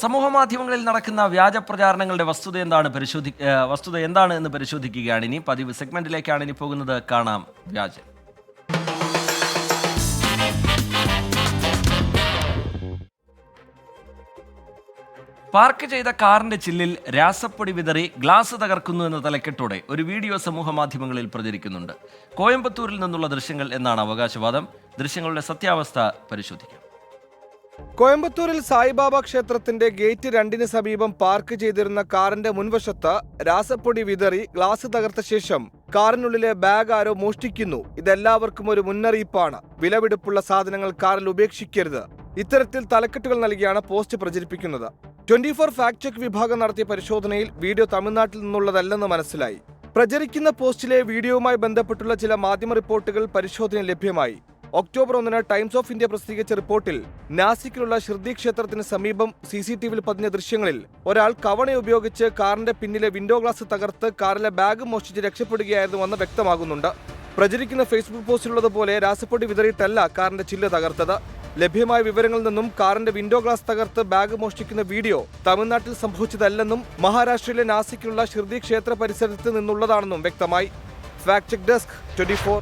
സമൂഹമാധ്യമങ്ങളിൽ നടക്കുന്ന വ്യാജ പ്രചാരണങ്ങളുടെ വസ്തുത എന്താണ് എന്ന് പരിശോധിക്കുകയാണ് ഇനി. പതിവ് സെഗ്മെന്റിലേക്കാണ് ഇനി പോകുന്നത്. കാണാം വ്യാജം. പാർക്ക് ചെയ്ത കാറിന്റെ ചില്ലിൽ രാസപ്പൊടി വിതറി ഗ്ലാസ് തകർക്കുന്നു എന്ന തലക്കെട്ടോടെ ഒരു വീഡിയോ സമൂഹമാധ്യമങ്ങളിൽ പ്രചരിക്കുന്നുണ്ട്. കോയമ്പത്തൂരിൽ നിന്നുള്ള ദൃശ്യങ്ങൾ എന്നാണ് അവകാശവാദം. ദൃശ്യങ്ങളുടെ സത്യാവസ്ഥ പരിശോധിക്കാം. കോയമ്പത്തൂരിൽ സായിബാബ ക്ഷേത്രത്തിന്റെ ഗേറ്റ് 2 സമീപം പാർക്ക് ചെയ്തിരുന്ന കാറിന്റെ മുൻവശത്ത് രാസപ്പൊടി വിതറി ഗ്ലാസ് തകർത്ത ശേഷം കാറിനുള്ളിലെ ബാഗ് ആരോ മോഷ്ടിക്കുന്നു. ഇതെല്ലാവർക്കും ഒരു മുന്നറിയിപ്പാണ്. വിലപിടിപ്പുള്ള സാധനങ്ങൾ കാറിൽ ഉപേക്ഷിക്കരുത്. ഇത്തരത്തിൽ തലക്കെട്ടുകൾ നൽകിയാണ് പോസ്റ്റ് പ്രചരിപ്പിക്കുന്നത്. 24 ഫാക്ട് ചെക്ക് വിഭാഗം നടത്തിയ പരിശോധനയിൽ വീഡിയോ തമിഴ്നാട്ടിൽ നിന്നുള്ളതല്ലെന്ന് മനസ്സിലായി. പ്രചരിക്കുന്ന പോസ്റ്റിലെ വീഡിയോയുമായി ബന്ധപ്പെട്ടുള്ള ചില മാധ്യമ റിപ്പോർട്ടുകൾ പരിശോധനയിൽ ലഭ്യമായി. ഒക്ടോബർ 1 ടൈംസ് ഓഫ് ഇന്ത്യ പ്രസിദ്ധീകരിച്ച റിപ്പോർട്ടിൽ നാസിക്കിലുള്ള ഷിർദി ക്ഷേത്രത്തിന് സമീപം CCTVയിൽ പതിഞ്ഞ ദൃശ്യങ്ങളിൽ ഒരാൾ കവണ ഉപയോഗിച്ച് കാറിന്റെ പിന്നിലെ വിൻഡോ ഗ്ലാസ് തകർത്ത് കാറിലെ ബാഗ് മോഷ്ടിച്ച് രക്ഷപ്പെടുകയായിരുന്നുവെന്ന് വ്യക്തമാകുന്നുണ്ട്. പ്രചരിക്കുന്ന ഫേസ്ബുക്ക് പോസ്റ്റിലുള്ളതുപോലെ രാസപ്പൊടി വിതറിയിട്ടല്ല കാറിന്റെ ചില്ല് തകർത്തത്. ലഭ്യമായ വിവരങ്ങളിൽ നിന്നും കാറിന്റെ വിൻഡോ ഗ്ലാസ് തകർത്ത് ബാഗ് മോഷ്ടിക്കുന്ന വീഡിയോ തമിഴ്നാട്ടിൽ സംഭവിച്ചതല്ലെന്നും മഹാരാഷ്ട്രയിലെ നാസിക്കിലുള്ള ഷിർദി ക്ഷേത്ര പരിസരത്ത് നിന്നുള്ളതാണെന്നും വ്യക്തമായി. Fact check desk 24.